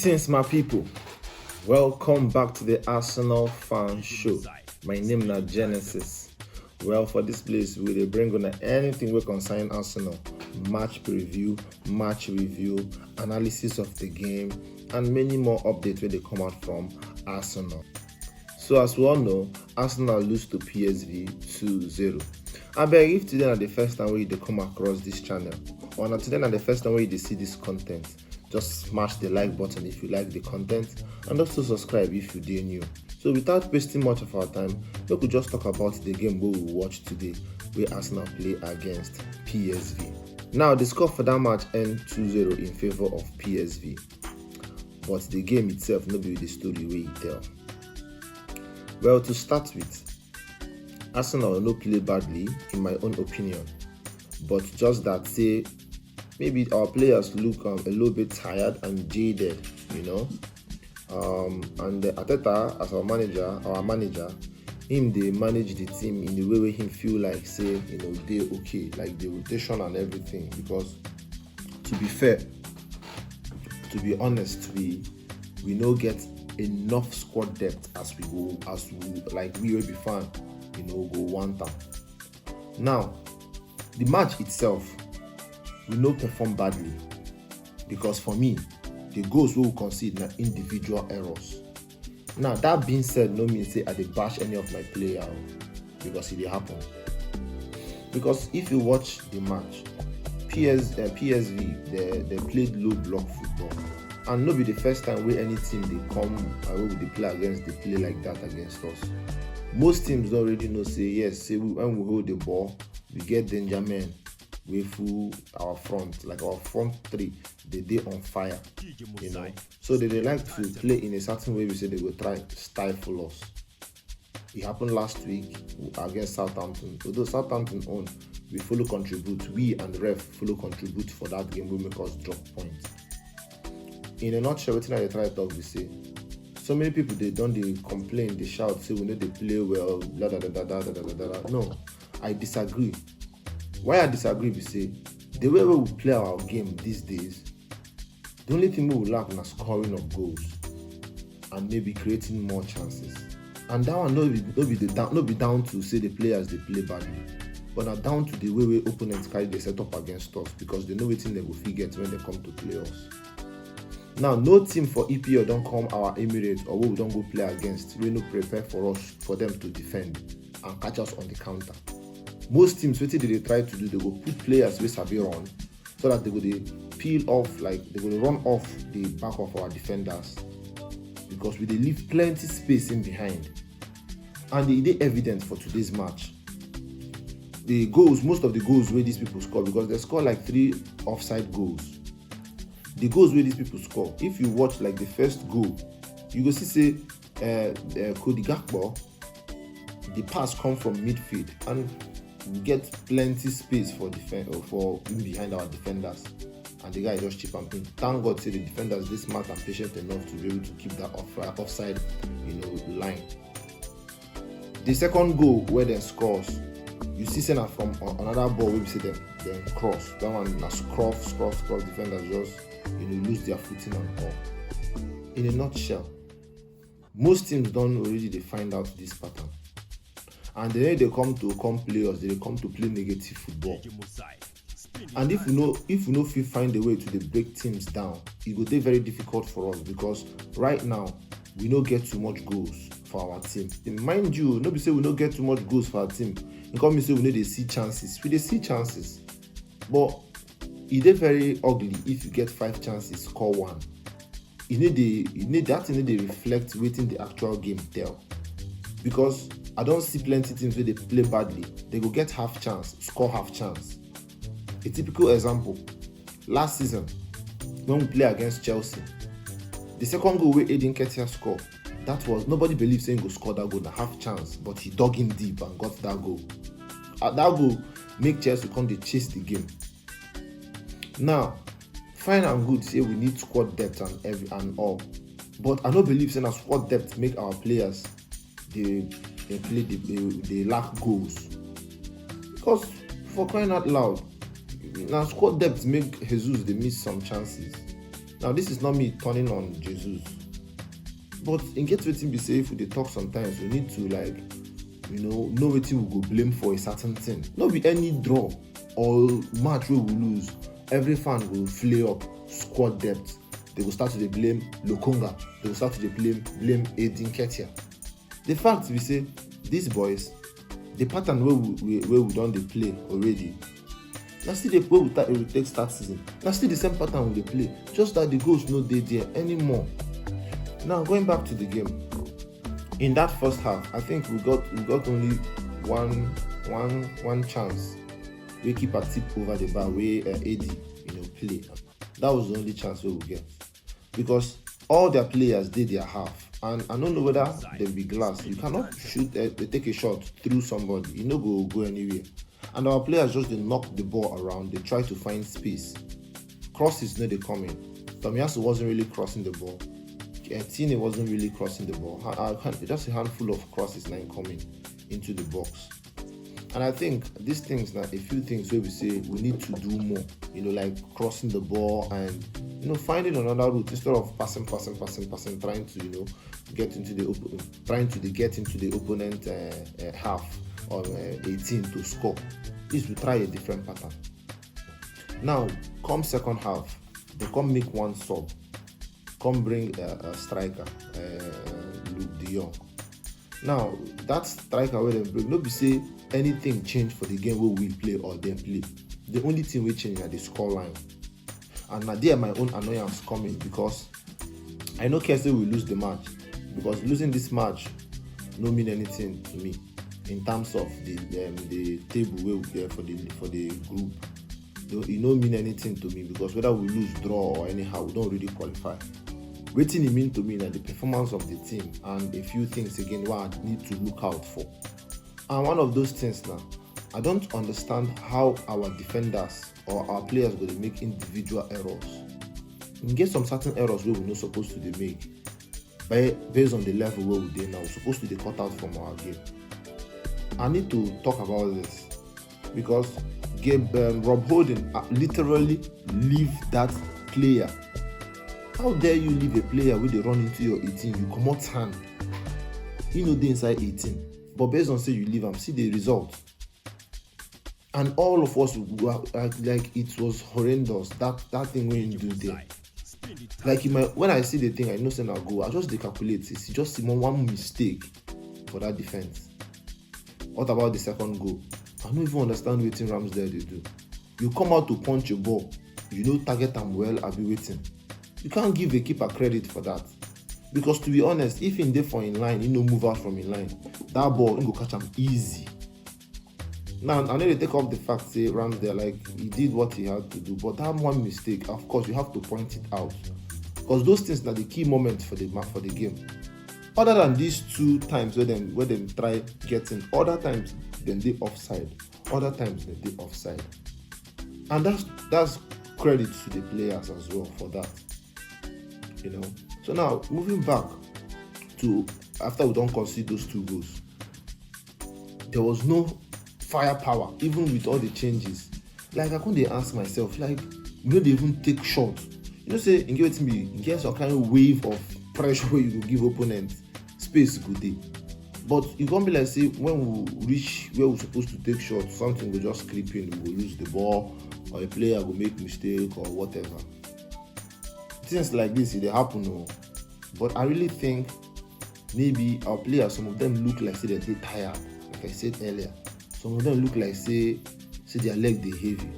Greetings, my people. Welcome back to the Arsenal Fan Show. My name is Genesis. Well, for this place, we will bring on anything we concern Arsenal, match preview, match review, analysis of the game, and many more updates when they come out from Arsenal. So, as we all know, Arsenal lose to PSV 2-0. I beg, if today is the first time we come across this channel, or not today is the first time we see this content, just smash the like button if you like the content, and also subscribe if you are new. So without wasting much of our time, we could just talk about the game we will watch today, where Arsenal play against PSV. Now the score for that match ended 2-0 in favor of PSV, but the game itself no be the story we tell. Well, to start with, Arsenal no play badly in my own opinion, but just that say maybe our players look a little bit tired and jaded, and Arteta as our manager, him they manage the team in the way where him feel like say they okay, like the rotation and everything. Because to be fair, to be honest, we no get enough squad depth as we will be fan, go one time. Now, the match itself, we no perform badly, because for me, the goals we will concede na individual errors. Now that being said, no mean say I dey bash any of my player, because it dey happen. Because if you watch the match, PSV they played low block football, and no be the first time where any team they come and they play against, they play like that against us. Most teams don't already know say yes, say when we hold the ball, we get danger men. We full our front, like our front three, they on fire, So they like to play in a certain way. We say they will try to stifle us. It happened last week against Southampton. Although Southampton own, we fully contribute. We and the ref fully contribute for that game. We make us drop points. In a nutshell, what I try to talk, we say so many people they complain, they shout, say we know they play well, blah blah blah blah blah blah blah. No, I disagree. Why I disagree is say the way we play our game these days, the only thing we will lack is scoring of goals and maybe creating more chances. And that one no be down to say the players they play badly, but now down to the way we opponents carry the setup against us, because they know what they will get when they come to play us. Now, no team for EPL don't come our Emirates or we don't go play against. We no prepare for them to defend and catch us on the counter. Most teams, what they try to do, they will put players with sabi run, so that they will peel off, like they will run off the back of our defenders, because we leave plenty space in behind. And they evident for today's match. The goals, most of the goals where these people score, because they score like 3 offside goals. The goals where these people score, if you watch like the first goal, you go see say Cody Gakpo, the pass come from midfield and we get plenty space for behind our defenders, and the guy just chip and pin. Thank God say the defenders this smart and patient enough to be able to keep that offside line. The second goal where they scores, you see Senna from another ball where we see them cross. That one na scruff defenders just lose their footing and all. In a nutshell, most teams don't already find out this pattern. And then they come play us, they come to play negative football. And if we no find a way to break teams down, it will be very difficult for us, because right now we no get too much goals for our team. And mind you, nobody say we no get too much goals for our team. You come and say we need to see chances. We see chances, but it is very ugly if you get 5 chances, score 1. You need that to reflect waiting the actual game tell. Because I don't see plenty teams where they play badly. They go get half chance, score half chance. A typical example, last season, when we play against Chelsea, the second goal where Aiden Ketia scored, that was, nobody believed saying go score that goal, a half chance, but he dug in deep and got that goal. That goal make Chelsea come to chase the game. Now, fine and good, say we need squad depth and all, but I don't believe saying a squad depth make our players they lack goals. Because for crying out loud, now squad depth make Jesus they miss some chances. Now, this is not me turning on Jesus, but in get wetin be say if we dey talk sometimes, we need to know wetin we go blame for a certain thing. No be any draw or match wey we lose, every fan go flare up squad depth. They will start to blame Lokonga. They will start to blame Edin Ketia. The fact we say these boys, the pattern where we don dey play already, na still the way we take start season. Na still the same pattern we dey play. Just that the goals no dey there anymore. Now going back to the game, in that first half, I think we got only one chance. We keep a tip over the bar where Eddie play. That was the only chance we get, because all their players did their half, and I don't know whether they be glass. You cannot shoot take a shot through somebody, you no go anywhere. And our players just knock the ball around. They try to find space. Crosses no dey come in. Tomiyasu wasn't really crossing the ball. Tine wasn't really crossing the ball. Just a handful of crosses now coming into the box. And I think these things, now a few things where we say we need to do more, like crossing the ball and finding another route instead of passing, trying to get into the opponent half or 18 to score. This will try a different pattern. Now, come second half, they come make one sub, come bring a striker, Luke De Jong. Now, that striker where they bring, no be say anything change for the game where we play or them play. The only thing we change is the score line. And now there my own annoyance coming, because I know Kese will lose the match, because losing this match no mean anything to me in terms of the table where we for the group. It no mean anything to me, because whether we lose, draw or anyhow, we don't really qualify. Wetin it mean to me that the performance of the team and a few things again what I need to look out for. And one of those things now, I don't understand how our defenders or our players going to make individual errors. We get some certain errors where we're not supposed to make, based on the level where we're now. We're supposed to be cut out from our game. I need to talk about this, because Rob Holding literally leave that player. How dare you leave a player when they run into your 18, you come out hand, they inside 18, but based on say you leave them, see the result. And all of us like it was horrendous, that thing when you do there. Like when I see the thing, I know say now go, I just calculate it's just one mistake for that defense. What about the second goal? I don't even understand what Ramsdale they do. You come out to punch a ball, target them well, I'll be waiting. You can't give the keeper credit for that, because to be honest, if in there for in line, move out from in line, that ball go catch him easy. Now I know they take off the fact say Ramsdale like he did what he had to do, but that one mistake, of course, you have to point it out, because those things are the key moments for the game. Other than these two times where them try getting, other times then they offside, other times they offside, and that's credit to the players as well for that. So now moving back to after we don't concede those two goals, there was no firepower even with all the changes. Like I couldn't ask myself, like they even take shots. Say in get some kind of wave of pressure where you go give opponent space good day. But you can't be like say when we reach where we're supposed to take shots, something will just creep in, we will lose the ball, or a player will make mistake or whatever. Things like this, they happen, but I really think maybe our players, some of them look like say they're tired. Like I said earlier, some of them look like say their leg they heavy,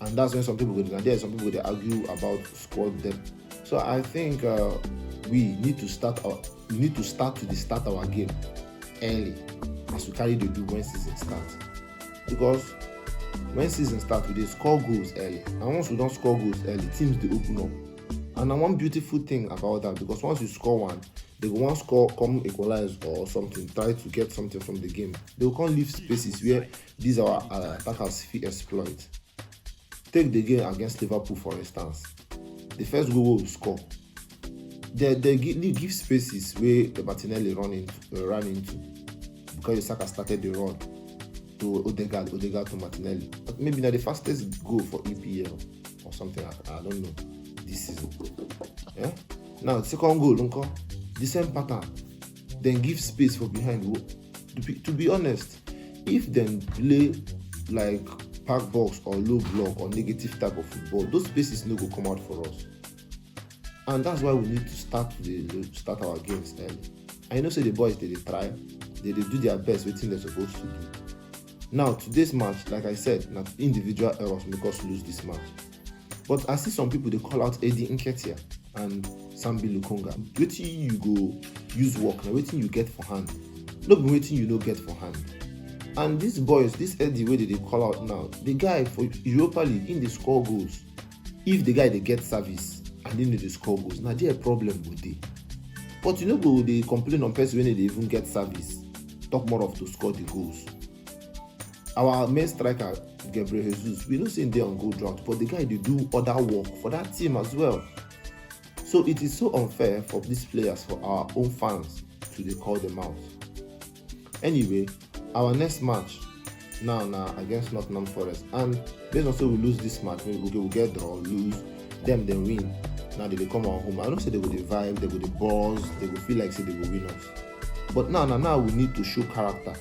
and that's when some people go there. Some people they argue about squad depth. So I think we need to start our game early, as we carry the do when season starts, because when season starts, we score goals early, and once we don't score goals early, teams they open up. And one beautiful thing about that, because once you score one, they go one score, come equalize or something, try to get something from the game. They will come leave spaces where these are attackers exploit. Take the game against Liverpool for instance. The first goal we score, they give spaces where Martinelli ran into, because Saka started the run to Odegaard to Martinelli. Maybe not the fastest goal for EPL or something. I don't know this season. Yeah. Now second goal, the same pattern. Then give space for behind. To be honest, if then play like park box or low block or negative type of football, those spaces no go come out for us. And that's why we need to start our games early. I know say the boys they try, they do their best waiting they're supposed to do. Now today's match, like I said, not individual errors make us lose this match. But I see some people they call out Eddie Nketiah and Sambi Lukonga. Waiting you go use work now, waiting you get for hand. Not be waiting you no get for hand. And these boys, this Eddie way they call out now, the guy for Europa League in the score goals. If the guy they get service and then they score goals, now there a problem with it. But you know go they complain on person when they even get service. Talk more of to score the goals. Our main striker Gabriel Jesus, we don't say they on goal drought, but the guy they do other work for that team as well. So it is so unfair for these players, for our own fans, to they call them out. Anyway, our next match now against Nottingham Forest, and based on say we lose this match, we'll get draw, lose, them then win. Now they come our home. I don't say they will vibe, they will buzz, they will feel like say they will win us. But now we need to show character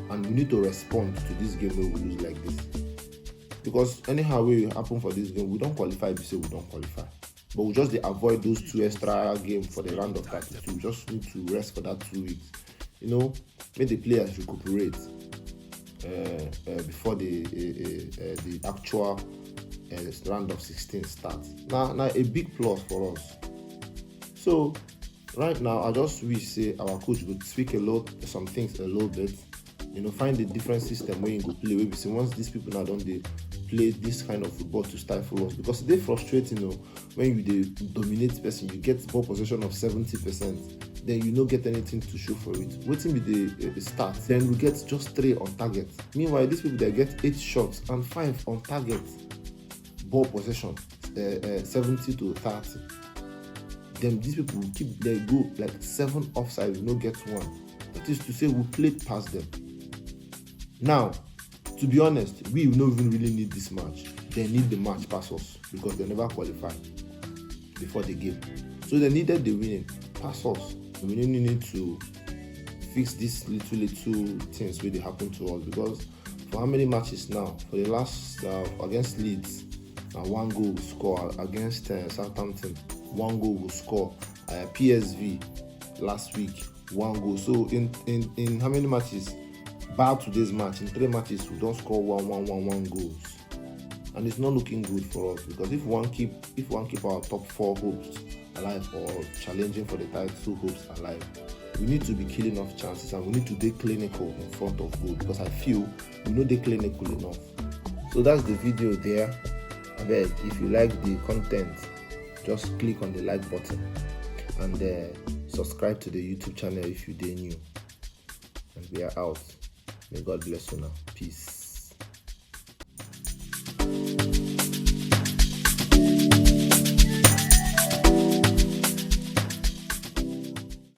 and we need to respond to this game where we lose like this. Because anyhow we happen for this game, we don't qualify if we say we don't qualify. But we just avoid those 2 extra games for the round of 32. We just need to rest for that 2 weeks. You know, make the players recuperate before the actual round of 16 starts. Now a big plus for us. So right now I just wish say our coach would tweak some things a little bit. You know, find a different system where you go play. Where we say once these people now don't they play this kind of football to stifle us, because they're frustrating. You know, when you dominate person, you get ball possession of 70%, then you don't get anything to show for it. Waiting with the start, then we get just 3 on target. Meanwhile, these people they get 8 shots and 5 on target. Ball possession 70 to 30. Then these people will they go like 7 offside, we no get 1. That is to say we played past them. Now, to be honest, we don't even really need this match. They need the match pass us because they never qualified before the game. So they needed the winning pass us. We really need to fix these little things where they happen to us, because for how many matches now? For the last against Leeds, 1 goal will score. Against Southampton, 1 goal will score. PSV last week, 1 goal. So in how many matches? Bar today's match, in 3 matches we don't score 1 goals, and it's not looking good for us, because if one keep our top 4 hopes alive or challenging for the title hopes alive, we need to be killing off chances and we need to be clinical in front of goal, because I feel we know they clinical enough. So that's the video there. I beg, if you like the content, just click on the like button and subscribe to the YouTube channel if you're new. And we are out. May God bless you now. Peace.